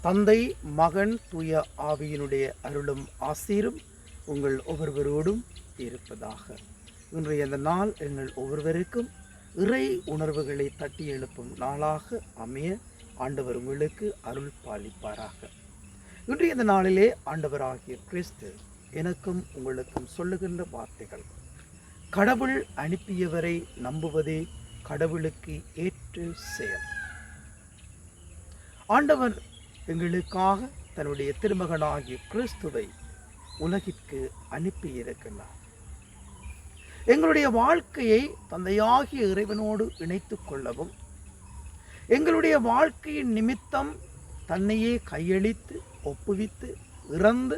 தந்தை, மகன், தூய ஆவியினுடைய அருளும் ஆசீரும் உங்கள் ஒவ்வொருவரோடும் இருப்பதாக. இன்றைய இந்த நாள் எங்கள் ஒவ்வொருவருக்கும் இறை உணர்வுகளை தட்டி எழுப்பும் நாளாக அமைய ஆண்டவர் உங்களுக்கு அருள் பாலிப்பாராக. இன்றைய இந்த நாளிலே ஆண்டவராகிய கிறிஸ்து எனக்கும் உங்களுக்கும் சொல்லுகின்ற வார்த்தைகள்: கடவுள் அனுப்பியவரை நம்புவதே கடவுளுக்கு ஏற்ற செயல். ஆண்டவர் எங்களுக்காக தன்னுடைய திருமகனாகிய கிறிஸ்துவை உலகிற்கு அனுப்பியிருக்கிறார். எங்களுடைய வாழ்க்கையை தந்தையாகிய இறைவனோடு இணைத்துக் கொள்ளவும், எங்களுடைய வாழ்க்கையின் நிமித்தம் தன்னையே கையளித்து ஒப்புவித்து இறந்து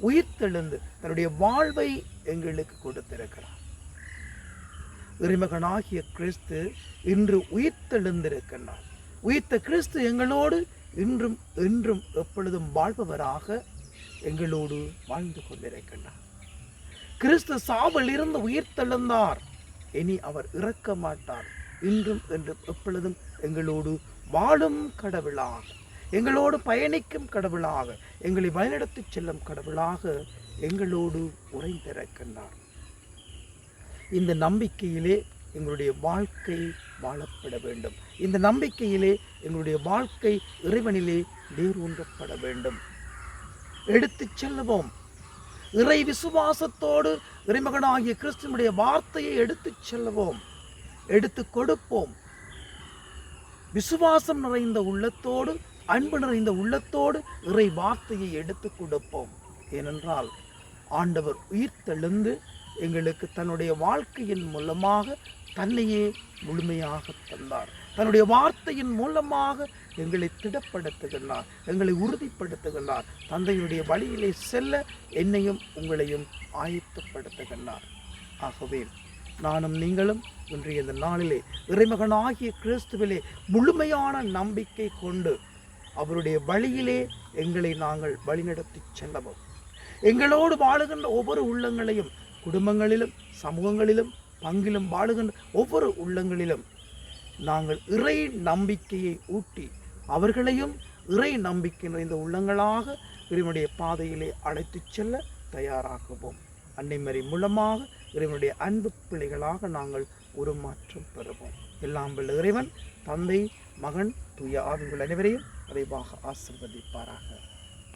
உயிர்த்தெழுந்து தன்னுடைய வாழ்வை எங்களுக்கு கொடுத்திருக்கிறார். இறைமகனாகிய கிறிஸ்து இன்று உயிர்த்தெழுந்திருக்கிறார். உயிர்த்த கிறிஸ்து எங்களோடு இன்றும் என்றும் எப்பொழுதும் வாழ்பவராக எங்களோடு வாழ்ந்து கொண்டிருக்கின்றார். கிறிஸ்து சாவில் இருந்து உயிர்த்தெழுந்தார். இனி அவர் இறக்க மாட்டார். இன்றும் என்றும் எப்பொழுதும் எங்களோடு வாழும் கடவுளாக, எங்களோடு பயணிக்கும் கடவுளாக, எங்களை வழிநடத்தி செல்லும் கடவுளாக எங்களோடு உறைந்திருக்கின்றார். இந்த நம்பிக்கையிலே எங்களுடைய வாழ்க்கை வாழப்பட வேண்டும். இந்த நம்பிக்கையிலே எங்களுடைய வாழ்க்கை இறைவனிலே வேரூன்றப்பட வேண்டும். எடுத்துச் செல்லுவோம். இறை விசுவாசத்தோடு இறைமகனாகிய கிறிஸ்துவினுடைய வார்த்தையை எடுத்துச் செல்லுவோம், எடுத்து கொடுப்போம். விசுவாசம் நிறைந்த உள்ளத்தோடு, அன்பு நிறைந்த உள்ளத்தோடு இறை வார்த்தையை எடுத்து கொடுப்போம். ஏனென்றால் ஆண்டவர் உயிர்த்தெழுந்து எங்களுக்கு தன்னுடைய வாழ்க்கையின் மூலமாக தன்னையே முழுமையாக தந்தார். தன்னுடைய வார்த்தையின் மூலமாக எங்களை திடப்படுத்துகின்றார், எங்களை உறுதிப்படுத்துகின்றார். தந்தையுடைய வழியிலே செல்ல என்னையும் உங்களையும் ஆயத்தப்படுத்துகின்றார். ஆகவே நானும் நீங்களும் இன்றைய இந்த நாளிலே இறைமகனாகிய கிறிஸ்துவிலே முழுமையான நம்பிக்கை கொண்டு அவருடைய வழியிலே எங்களை நாங்கள் வழிநடத்தி செல்லவும், எங்களோடு வாழுகின்ற ஒவ்வொரு உள்ளங்களையும், குடும்பங்களிலும் சமூகங்களிலும் பங்கிலும் வாழுகின்ற ஒவ்வொரு உள்ளங்களிலும் நாங்கள் இறை நம்பிக்கையை ஊட்டி அவர்களையும் இறை நம்பிக்கை நிறைந்த உள்ளங்களாக இறைவனுடைய பாதையிலே அழைத்துச் செல்ல தயாராகுவோம். அன்னை மரி மூலமாக இறைவனுடைய அன்பு பிள்ளைகளாக நாங்கள் உருமாற்றம் பெறுவோம். எல்லாம் வல்ல இறைவன் தந்தை, மகன், தூய ஆவிகள் அனைவரையும் நிறைவாக ஆசீர்வதிப்பாராக.